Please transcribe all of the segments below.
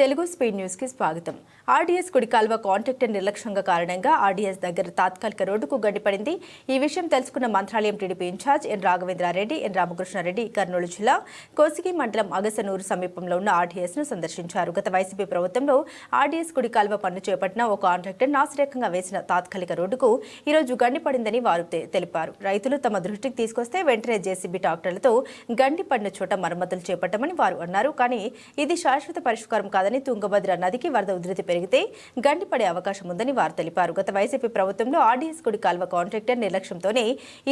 Telugu speed news కి స్వాగతం. RDS కుడికాల్వ contractor నిర్లక్ష్యంగా కారణంగా ఆర్డీఎస్ దగ్గర తాత్కాలిక రోడ్డుకు గడ్డిపడింది. ఈ విషయం తెలుసుకున్న మంత్రాలయం టీడీపీ ఇన్ఛార్జ్ ఎన్ రాఘవేంద్రారెడ్డి, ఎన్ రామకృష్ణారెడ్డి కర్నూలు జిల్లా కోసిగి మండలం అగసనూరు సమీపంలో ఉన్న ఆర్డీఎస్ ను సందర్శించారు. గత వైసీపీ ప్రభుత్వంలో ఆర్డీఎస్ కుడికాల్వ పనులు చేపట్టిన ఒక కాంట్రాక్టర్ నాసిరకంగా వేసిన తాత్కాలిక రోడ్డుకు ఈరోజు గండిపడిందని వారు తెలిపారు. రైతులు తమ దృష్టికి తీసుకొస్తే వెంటనే జేసీబీ ట్రాక్టర్లతో గండిపడిన చోట మరమ్మతులు చేపట్టమని వారు అన్నారు. కానీ ఇది శాశ్వత పరిష్కారం కాదని, తుంగభద్ర నదికి వరద ఉధృతి పెరిగితే గండిపడే అవకాశం ఉందని వారు తెలిపారు. గత వైసీపీ ప్రభుత్వంలో ఆర్డీఎస్ కుడి కాల్వ కాంట్రాక్టర్ నిర్లక్ష్యంతోనే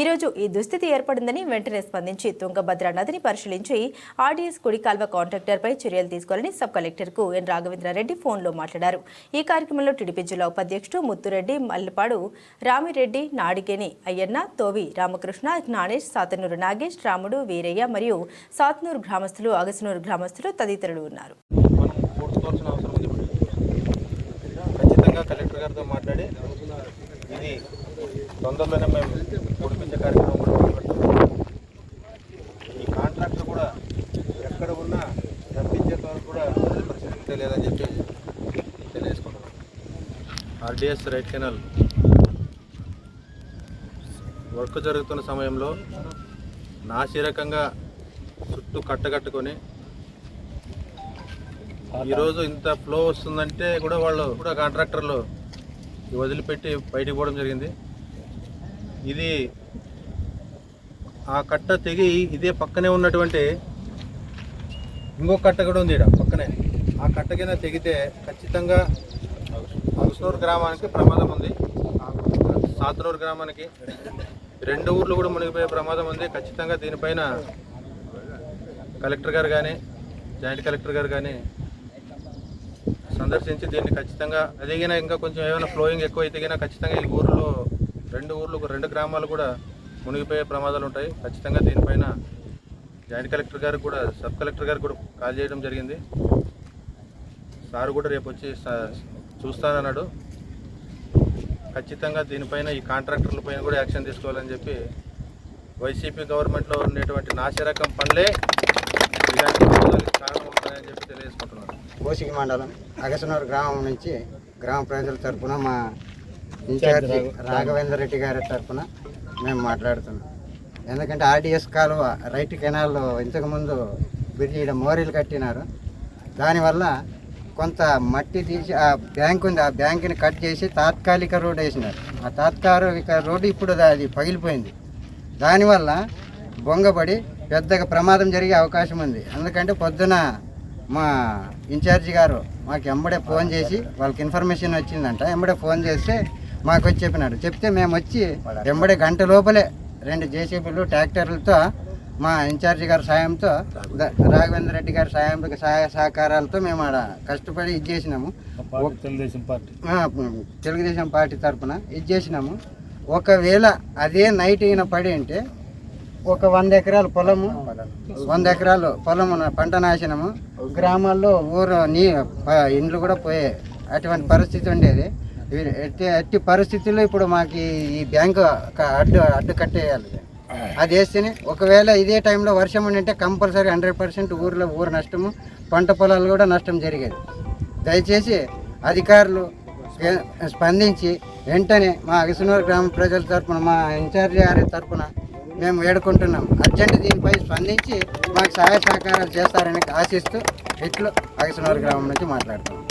ఈ రోజు ఈ దుస్థితి ఏర్పడిందని వెంటనే స్పందించి తుంగభద్ర నదిని పరిశీలించి ఆర్డీఎస్ కుడి కాల్వ కాంట్రాక్టర్పై చర్యలు తీసుకోవాలని సబ్ కలెక్టర్కు ఎన్ రాఘవేంద్రారెడ్డి ఫోన్లో మాట్లాడారు. ఈ కార్యక్రమంలో టీడీపీ జిల్లా ఉపాధ్యక్షుడు ముత్తురెడ్డి, మల్లపాడు రామిరెడ్డి, నాడిగేని అయ్యన్న, తోవి రామకృష్ణ, జ్ఞానేష్, సాతనూరు నాగేష్, రాముడు, వీరయ్య మరియు సాతనూరు గ్రామస్తులు, అగసనూరు గ్రామస్తులు తదితరులు ఉన్నారు. అవసరం ఉంది. ఖచ్చితంగా కలెక్టర్ గారితో మాట్లాడి ఇది తొందరలోనే మేము పొడిపించే కార్యక్రమం కూడా చేపడతాం. ఈ కాంట్రాక్టర్ కూడా ఎక్కడ ఉన్నా తప్పించేంత వరకు కూడా పరిస్థితి లేదని చెప్పి తెలియజేసుకుంటున్నాం. ఆర్డీఎస్ రైట్ కెనాల్ వర్క్ జరుగుతున్న సమయంలో నాసిరకంగా చుట్టూ కట్టగట్టుకొని ఈరోజు ఇంత ఫ్లో వస్తుందంటే కూడా వాళ్ళు కూడా కాంట్రాక్టర్లు వదిలిపెట్టి బయటికి పోవడం జరిగింది. ఇది ఆ కట్ట తెగి ఇదే పక్కనే ఉన్నటువంటి ఇంకో కట్ట కూడా ఉంది. ఇక్కడ పక్కనే ఆ కట్ట కింద తెగితే ఖచ్చితంగా అగసనూరు గ్రామానికి ప్రమాదం ఉంది. సాతనూరు గ్రామానికి 2 ఊర్లు కూడా మునిగిపోయే ప్రమాదం ఉంది. ఖచ్చితంగా దీనిపైన కలెక్టర్ గారు కానీ, జాయింట్ కలెక్టర్ గారు కానీ సందర్శించి దీన్ని ఖచ్చితంగా అదిగినా ఇంకా కొంచెం ఏమైనా ఫ్లోయింగ్ ఎక్కువ అయితే ఖచ్చితంగా ఈ ఊర్లో 2 గ్రామాలు కూడా మునిగిపోయే ప్రమాదాలు ఉంటాయి. ఖచ్చితంగా దీనిపైన జాయింట్ కలెక్టర్ గారు కూడా, సబ్ కలెక్టర్ గారు కూడా కాల్ చేయడం జరిగింది. సార్ కూడా రేపు వచ్చి చూస్తానన్నాడు. ఖచ్చితంగా దీనిపైన ఈ కాంట్రాక్టర్ల పైన కూడా యాక్షన్ తీసుకోవాలని చెప్పి వైసీపీ గవర్నమెంట్లో ఉండేటువంటి నాసిరకం పనులే ఇలాంటి ప్రమాదాలకు కారణం అవుతాయని చెప్పి తెలియజేసుకుంటున్నాను. కోసిగి మండలం అగసనూరు గ్రామం నుంచి గ్రామ ప్రజల తరఫున మా ఇన్ఛార్జి రాఘవేందర్ రెడ్డి గారి తరఫున మేము మాట్లాడుతున్నాం. ఎందుకంటే ఆర్డీఎస్ కాలువ రైట్ కెనాల్లో ఇంతకుముందు బ్రిడ్జి మోరీలు కట్టినారు. దానివల్ల కొంత మట్టి తీసి ఆ బ్యాంక్ ఉంది, ఆ బ్యాంకుని కట్ చేసి తాత్కాలిక రోడ్డు వేసినారు. ఆ తాత్కాలిక రోడ్డు ఇప్పుడు అది పగిలిపోయింది. దానివల్ల బొంగపడి పెద్దగా ప్రమాదం జరిగే అవకాశం ఉంది. ఎందుకంటే పొద్దున మా ఇన్ఛార్జి గారు మాకు ఎంబడే ఫోన్ చేసి, వాళ్ళకి ఇన్ఫర్మేషన్ వచ్చిందంట, ఎంబడే ఫోన్ చేస్తే మాకు వచ్చి చెప్పినాడు. చెప్తే మేము వచ్చి ఎంబడే గంట లోపలే 2 జేసీబీలు ట్రాక్టర్లతో మా ఇన్ఛార్జి గారి సాయంతో, రాఘవేంద్ర రెడ్డి గారి సహాయ సహకారాలతో మేము ఆడ కష్టపడి ఇది చేసినాము. తెలుగుదేశం పార్టీ తరఫున ఇది చేసినాము. ఒకవేళ అదే నైట్ అయిన పడి అంటే ఒక 100 ఎకరాల పొలము, 100 ఎకరాలు పొలము పంట నాశనము, గ్రామాల్లో ఇండ్లు కూడా పోయే అటువంటి పరిస్థితి ఉండేది. ఎట్టి పరిస్థితుల్లో ఇప్పుడు మాకు ఈ బ్యాంకు అడ్డు కట్టేయాలి. అది వేస్తేనే, ఒకవేళ ఇదే టైంలో వర్షం ఉండింటే కంపల్సరీ 100% ఊరు నష్టము, పంట పొలాలు కూడా నష్టం జరిగేది. దయచేసి అధికారులు స్పందించి వెంటనే మా అగసనూరు గ్రామ ప్రజల తరఫున, మా ఇన్ఛార్జి గారి తరఫున మేము వేడుకుంటున్నాం. అర్జెంట్ దీనిపై స్పందించి మాకు సహాయ సహకారాలు చేస్తారని ఆశిస్తూ ఇట్లు అగసనూరు గ్రామం నుంచి మాట్లాడుతున్నాం.